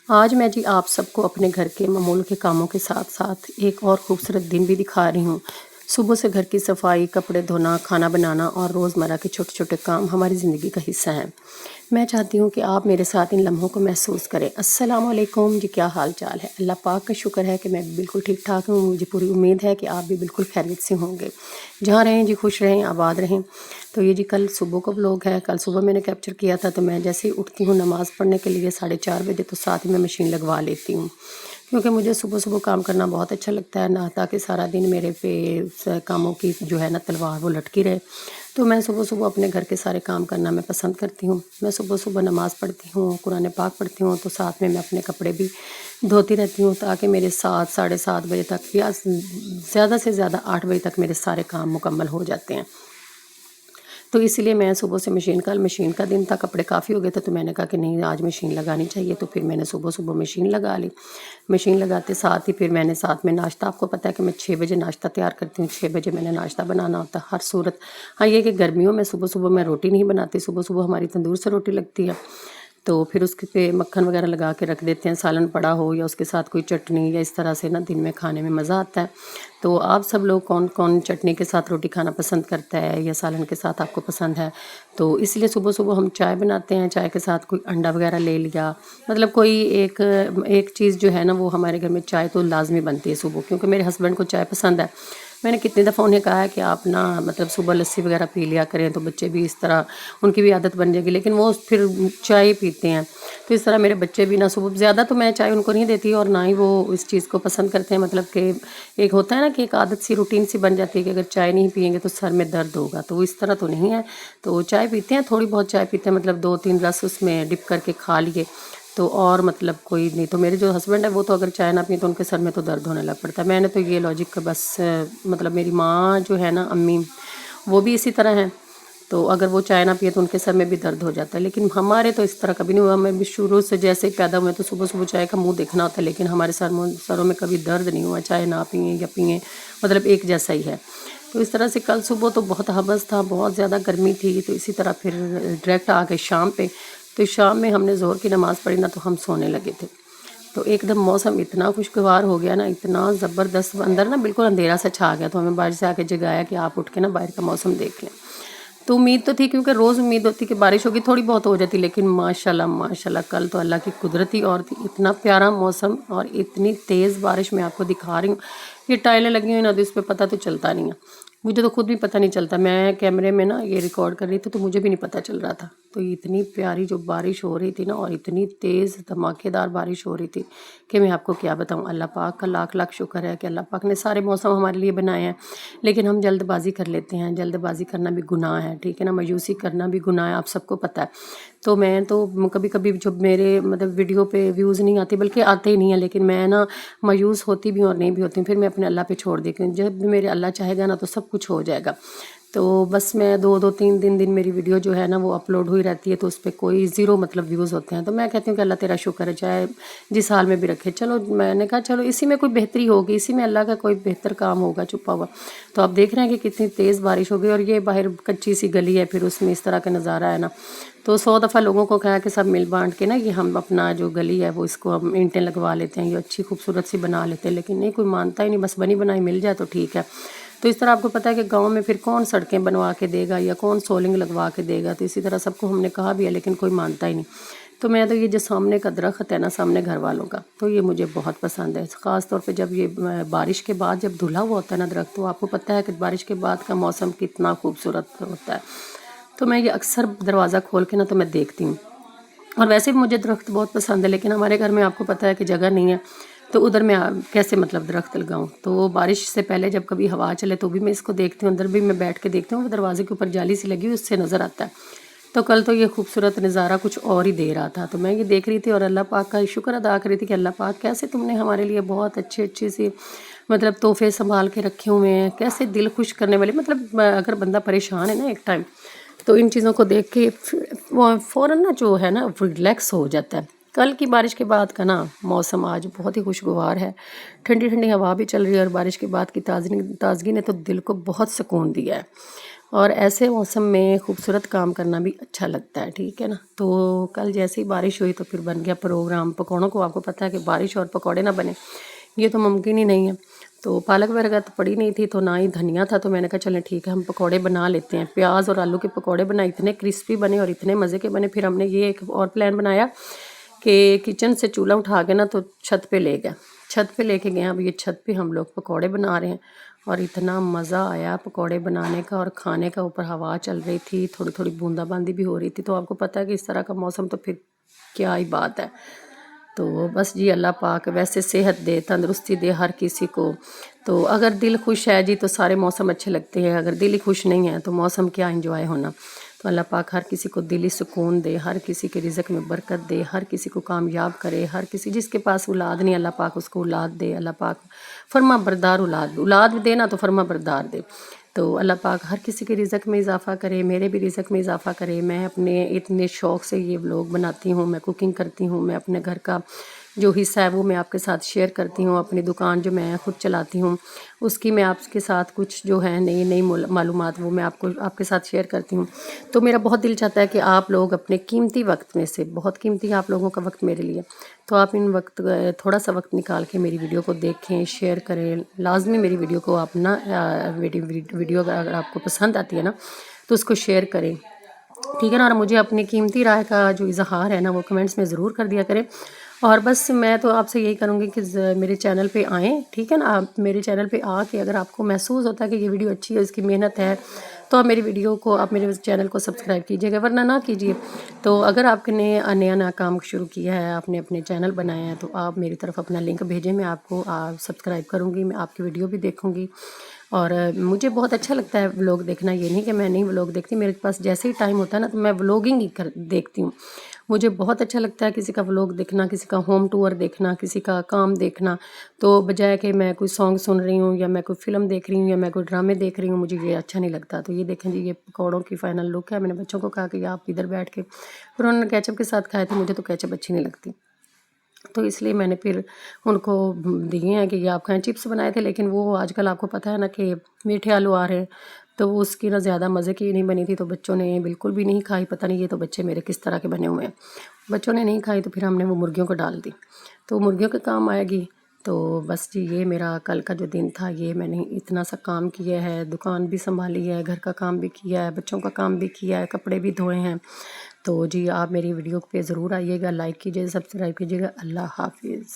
آج میں جی آپ سب کو اپنے گھر کے معمول کے کاموں کے ساتھ ساتھ ایک اور خوبصورت دن بھی دکھا رہی ہوں۔ صبح سے گھر کی صفائی، کپڑے دھونا، کھانا بنانا اور روزمرہ کے چھوٹے چھوٹے کام ہماری زندگی کا حصہ ہیں۔ میں چاہتی ہوں کہ آپ میرے ساتھ ان لمحوں کو محسوس کریں۔ السلام علیکم جی، کیا حال چال ہے؟ اللہ پاک کا شکر ہے کہ میں بالکل ٹھیک ٹھاک ہوں۔ مجھے پوری امید ہے کہ آپ بھی بالکل خیریت سے ہوں گے۔ جہاں رہیں جی خوش رہیں، آباد رہیں۔ تو یہ جی کل صبح کو ولاگ ہے۔ کل صبح میں نے کیپچر کیا تھا، تو میں جیسے ہی اٹھتی ہوں نماز پڑھنے کے لیے 4:30 بجے، تو ساتھ ہی میں مشین لگوا لیتی ہوں، کیونکہ مجھے صبح صبح کام کرنا بہت اچھا لگتا ہے نا، تاکہ سارا دن میرے پہ کاموں کی جو ہے نا تلوار وہ لٹکی رہے۔ تو میں صبح صبح اپنے گھر کے سارے کام کرنا میں پسند کرتی ہوں۔ میں صبح صبح نماز پڑھتی ہوں، قرآن پاک پڑھتی ہوں، تو ساتھ میں اپنے کپڑے بھی دھوتی رہتی ہوں، تاکہ میرے 7 ساڑھے 7 بجے تک یا زیادہ سے زیادہ 8 بجے تک میرے سارے کام مکمل ہو جاتے ہیں۔ تو اس لیے میں صبح سے کل مشین کا دن تھا، کپڑے کافی ہو گئے تھے، تو میں نے کہا کہ نہیں آج مشین لگانی چاہیے، تو پھر میں نے صبح صبح مشین لگا لی۔ مشین لگاتے ساتھ ہی پھر میں نے ساتھ میں ناشتہ، آپ کو پتہ ہے کہ میں 6 بجے ناشتہ تیار کرتی ہوں، 6 بجے میں نے ناشتہ بنانا ہوتا ہے ہر صورت۔ ہاں یہ کہ گرمیوں میں صبح صبح میں روٹی نہیں بناتی، صبح صبح ہماری تندور سے روٹی لگتی ہے، تو پھر اس پہ مکھن وغیرہ لگا کے رکھ دیتے ہیں، سالن پڑا ہو یا اس کے ساتھ کوئی چٹنی، یا اس طرح سے نا دن میں کھانے میں مزہ آتا ہے۔ تو آپ سب لوگ کون کون چٹنی کے ساتھ روٹی کھانا پسند کرتا ہے یا سالن کے ساتھ آپ کو پسند ہے؟ تو اس لیے صبح صبح ہم چائے بناتے ہیں، چائے کے ساتھ کوئی انڈا وغیرہ لے لیا، مطلب کوئی ایک چیز جو ہے نا وہ ہمارے گھر میں چائے تو لازمی بنتی ہے صبح، کیونکہ میرے ہسبینڈ کو چائے پسند ہے۔ میں نے کتنی دفعہ انہیں کہا ہے کہ آپ نا مطلب صبح لسی وغیرہ پی لیا کریں، تو بچے بھی اس طرح ان کی بھی عادت بن جائے گی، لیکن وہ پھر چائے پیتے ہیں، تو اس طرح میرے بچے بھی نا صبح زیادہ تو میں چائے ان کو نہیں دیتی، اور نہ ہی وہ اس چیز کو پسند کرتے ہیں، مطلب کہ ایک ہوتا ہے نا کہ ایک عادت سی روٹین سی بن جاتی ہے کہ اگر چائے نہیں پئیں گے تو سر میں درد ہوگا، تو وہ اس طرح تو نہیں ہے۔ تو چائے پیتے ہیں، تھوڑی بہت چائے پیتے ہیں، مطلب 2-3 رس اس میں ڈپ کر کے کھا لیے، تو اور مطلب کوئی نہیں۔ تو میرے جو ہسبینڈ ہے وہ تو اگر چائے نہ پئیں تو ان کے سر میں تو درد ہونے لگ پڑتا ہے۔ میں نے تو یہ لاجک بس مطلب میری ماں جو ہے نا امی، وہ بھی اسی طرح ہیں، تو اگر وہ چائے نہ پیے تو ان کے سر میں بھی درد ہو جاتا ہے، لیکن ہمارے تو اس طرح کبھی نہیں ہوا۔ ہمیں بھی شروع سے جیسے ہی پیدا ہوئے تو صبح صبح چائے کا منہ دیکھنا ہوتا ہے، لیکن ہمارے سروں میں کبھی درد نہیں ہوا، چائے نہ پئیں یا پئیں، مطلب ایک جیسا ہی ہے۔ تو اس طرح سے کل صبح تو بہت حبس تھا، بہت زیادہ گرمی تھی، تو اسی طرح پھر ڈائریکٹ آ گئے شام پہ۔ تو شام میں ہم نے ظہر کی نماز پڑھی نا، تو ہم سونے لگے تھے، تو ایک دم موسم اتنا خوشگوار ہو گیا نا، اتنا زبردست، اندر نا بالکل اندھیرا سا چھا گیا، تو ہمیں باہر سے آ کے جگایا کہ آپ اٹھ کے نا باہر کا موسم دیکھ لیں۔ تو امید تو تھی، کیونکہ روز امید ہوتی کہ بارش ہوگی، تھوڑی بہت ہو جاتی، لیکن ماشاءاللہ ماشاءاللہ کل تو اللہ کی قدرتی اور تھی، اتنا پیارا موسم اور اتنی تیز بارش میں آپ کو دکھا رہی ہوں۔ یہ ٹائلیں لگی ہوئی نا، تو اس پہ پتہ تو چلتا نہیں ہے، مجھے تو خود بھی پتہ نہیں چلتا، میں کیمرے میں نا یہ ریکارڈ کر رہی تھی تو مجھے بھی نہیں پتہ چل رہا تھا۔ تو اتنی پیاری جو بارش ہو رہی تھی نا، اور اتنی تیز دھماکے دار بارش ہو رہی تھی کہ میں آپ کو کیا بتاؤں۔ اللہ پاک کا لاکھ لاکھ شکر ہے کہ اللہ پاک نے سارے موسم ہمارے لیے بنائے ہیں، لیکن ہم جلد بازی کر لیتے ہیں، جلد بازی کرنا بھی گناہ ہے، ٹھیک ہے نا، مایوسی کرنا بھی گناہ ہے، آپ سب کو پتہ ہے۔ تو میں تو کبھی کبھی جب میرے مطلب ویڈیو پہ ویوز نہیں آتے، بلکہ آتے ہی نہیں ہیں، لیکن میں نا مایوس ہوتی بھی اور نہیں بھی ہوتی ہوں، پھر میں اپنے اللہ پہ چھوڑ دیتی ہوں، جب بھی میرے اللہ چاہے گا نا تو سب کچھ ہو جائے گا۔ تو بس میں 2-3 دن میری ویڈیو جو ہے نا وہ اپلوڈ ہوئی رہتی ہے، تو اس پہ کوئی 0 مطلب ویوز ہوتے ہیں، تو میں کہتی ہوں کہ اللہ تیرا شکر ہے، چاہے جس حال میں بھی رکھے، چلو میں نے کہا چلو اسی میں کوئی بہتری ہوگی، اسی میں اللہ کا کوئی بہتر کام ہوگا چھپا ہوا۔ تو آپ دیکھ رہے ہیں کہ کتنی تیز بارش ہو گئی، اور یہ باہر کچی سی گلی ہے، پھر اس میں اس طرح کا نظارہ ہے نا، تو 100 دفعہ لوگوں کو کہا کہ سب مل بانٹ کے نا یہ ہم اپنا جو گلی ہے وہ اس کو ہم اینٹیں لگوا لیتے ہیں، یہ اچھی خوبصورت سی بنا لیتے ہیں، لیکن نہیں، کوئی مانتا ہی نہیں، بس بنی بنائی مل جائے تو ٹھیک ہے۔ تو اس طرح آپ کو پتہ ہے کہ گاؤں میں پھر کون سڑکیں بنوا کے دے گا یا کون سولنگ لگوا کے دے گا، تو اسی طرح سب کو ہم نے کہا بھی ہے، لیکن کوئی مانتا ہی نہیں۔ تو میں تو یہ جو سامنے کا درخت ہے نا، سامنے گھر والوں کا، تو یہ مجھے بہت پسند ہے، خاص طور پہ جب یہ بارش کے بعد جب دھلا ہوا ہوتا ہے نا درخت، تو آپ کو پتہ ہے کہ بارش کے بعد کا موسم کتنا خوبصورت ہوتا ہے۔ تو میں یہ اکثر دروازہ کھول کے نا تو میں دیکھتی ہوں، اور ویسے بھی مجھے درخت بہت پسند ہے، لیکن ہمارے گھر میں آپ کو پتہ ہے کہ جگہ نہیں ہے، تو ادھر میں کیسے مطلب درخت لگاؤں۔ تو بارش سے پہلے جب کبھی ہوا چلے تو بھی میں اس کو دیکھتی ہوں، اندر بھی میں بیٹھ کے دیکھتی ہوں، وہ دروازے کے اوپر جالی سی لگی ہوئی، اس سے نظر آتا ہے۔ تو کل تو یہ خوبصورت نظارہ کچھ اور ہی دے رہا تھا، تو میں یہ دیکھ رہی تھی اور اللہ پاک کا شکر ادا کر رہی تھی کہ اللہ پاک کیسے تم نے ہمارے لیے بہت اچھے اچھے سی مطلب تحفے سنبھال کے رکھے ہوئے ہیں، کیسے دل خوش کرنے والے، مطلب اگر بندہ پریشان ہے نا ایک ٹائم، تو ان چیزوں کو دیکھ کے فوراً نا جو ہے نا ریلیکس ہو جاتا ہے۔ کل کی بارش کے بعد کا نا موسم آج بہت ہی خوشگوار ہے، ٹھنڈی ٹھنڈی ہوا بھی چل رہی ہے، اور بارش کے بعد کی تازگی نے تو دل کو بہت سکون دیا ہے۔ اور ایسے موسم میں خوبصورت کام کرنا بھی اچھا لگتا ہے، ٹھیک ہے نا۔ تو کل جیسے ہی بارش ہوئی تو پھر بن گیا پروگرام پکوڑوں کو۔ آپ کو پتہ ہے کہ بارش اور پکوڑے نہ بنے یہ تو ممکن ہی نہیں ہے۔ تو پالک وغیرہ تو پڑی نہیں تھی، تو نہ ہی دھنیا تھا، تو میں نے کہا چلیں ٹھیک ہے ہم پکوڑے بنا لیتے ہیں۔ پیاز اور آلو کے پکوڑے بنائے، اتنے کرسپی بنے اور اتنے مزے کے بنے۔ پھر ہم نے یہ ایک اور پلان بنایا کہ کچن سے چولہا اٹھا کے نا تو چھت پہ لے گئے، چھت پہ لے کے گئے۔ اب یہ چھت پہ ہم لوگ پکوڑے بنا رہے ہیں اور اتنا مزہ آیا پکوڑے بنانے کا اور کھانے کا۔ اوپر ہوا چل رہی تھی، تھوڑی تھوڑی بوندا باندی بھی ہو رہی تھی۔ تو آپ کو پتہ ہے کہ اس طرح کا موسم تو پھر کیا ہی بات ہے۔ تو بس جی اللہ پاک ویسے صحت دے، تندرستی دے ہر کسی کو۔ تو اگر دل خوش ہے جی تو سارے موسم اچھے لگتے ہیں، اگر دل ہی خوش نہیں ہے تو موسم کیا انجوائے ہونا۔ تو اللہ پاک ہر کسی کو دلی سکون دے، ہر کسی کے رزق میں برکت دے، ہر کسی کو کامیاب کرے، ہر کسی جس کے پاس اولاد نہیں اللہ پاک اس کو اولاد دے، اللہ پاک فرما بردار اولاد دے نا تو فرما بردار دے۔ تو اللہ پاک ہر کسی کے رزق میں اضافہ کرے، میرے بھی رزق میں اضافہ کرے۔ میں اپنے اتنے شوق سے یہ ولاگ بناتی ہوں، میں کوکنگ کرتی ہوں، میں اپنے گھر کا جو حصہ ہے وہ میں آپ کے ساتھ شیئر کرتی ہوں۔ اپنی دکان جو میں خود چلاتی ہوں اس کی میں آپ کے ساتھ کچھ جو ہے نئی معلومات وہ میں آپ کے ساتھ شیئر کرتی ہوں۔ تو میرا بہت دل چاہتا ہے کہ آپ لوگ اپنے قیمتی وقت میں سے، بہت قیمتی آپ لوگوں کا وقت میرے لیے، تو آپ ان وقت تھوڑا سا وقت نکال کے میری ویڈیو کو دیکھیں، شیئر کریں۔ لازمی میری ویڈیو کو آپ نا ویڈیو اگر آپ کو پسند آتی ہے نا تو اس کو شیئر کریں، ٹھیک ہے نا۔ اور مجھے اپنی قیمتی رائے کا جو اظہار ہے نا وہ کمنٹس میں ضرور کر دیا کریں۔ اور بس میں تو آپ سے یہی کروں گی کہ میرے چینل پہ آئیں، ٹھیک ہے نا۔ آپ میرے چینل پہ آ کے اگر آپ کو محسوس ہوتا ہے کہ یہ ویڈیو اچھی ہے، اس کی محنت ہے، تو آپ میری ویڈیو کو، آپ میرے چینل کو سبسکرائب کیجیے گا، ورنہ نہ کیجیے۔ تو اگر آپ نے نیا کام شروع کیا ہے، آپ نے اپنے چینل بنایا ہے، تو آپ میری طرف اپنا لنک بھیجیں، میں آپ کو سبسکرائب کروں گی، میں آپ کی ویڈیو بھی دیکھوں گی۔ اور مجھے بہت اچھا لگتا ہے ولاگ دیکھنا، یہ نہیں کہ میں نہیں ولاگ دیکھتی، میرے پاس جیسے ہی ٹائم ہوتا ہے نا تو میں ولاگنگ ہی دیکھتی ہوں۔ مجھے بہت اچھا لگتا ہے کسی کا ولاگ دیکھنا، کسی کا ہوم ٹور دیکھنا، کسی کا کام دیکھنا، تو بجائے کہ میں کوئی سانگ سن رہی ہوں یا میں کوئی فلم دیکھ رہی ہوں یا میں کوئی ڈرامے دیکھ رہی ہوں، مجھے یہ اچھا نہیں لگتا۔ تو یہ دیکھیں جی، یہ پکوڑوں کی فائنل لک ہے۔ میں نے بچوں کو کہا کہ آپ ادھر بیٹھ کے، پھر انہوں نے کیچپ کے ساتھ کھائے تھے، مجھے تو کیچپ اچھی نہیں لگتی، تو اس لیے میں نے پھر ان کو دیے ہیں کہ یہ آپ کھائیں۔ چپس بنائے تھے لیکن وہ آج کل آپ کو پتہ ہے نا کہ میٹھے آلو آ رہے ہیں، تو وہ اس کی نہ زیادہ مزے کی نہیں بنی تھی، تو بچوں نے بالکل بھی نہیں کھائی۔ پتہ نہیں یہ تو بچے میرے کس طرح کے بنے ہوئے ہیں، بچوں نے نہیں کھائی، تو پھر ہم نے وہ مرغیوں کو ڈال دی، تو مرغیوں کے کام آئے گی۔ تو بس جی یہ میرا کل کا جو دن تھا، یہ میں نے اتنا سا کام کیا ہے، دکان بھی سنبھالی ہے، گھر کا کام بھی کیا ہے، بچوں کا کام بھی کیا ہے، کپڑے بھی دھوئے ہیں۔ تو جی آپ میری ویڈیو پہ ضرور آئیے گا، لائک کیجیے، سبسکرائب کیجیے گا۔ اللہ حافظ۔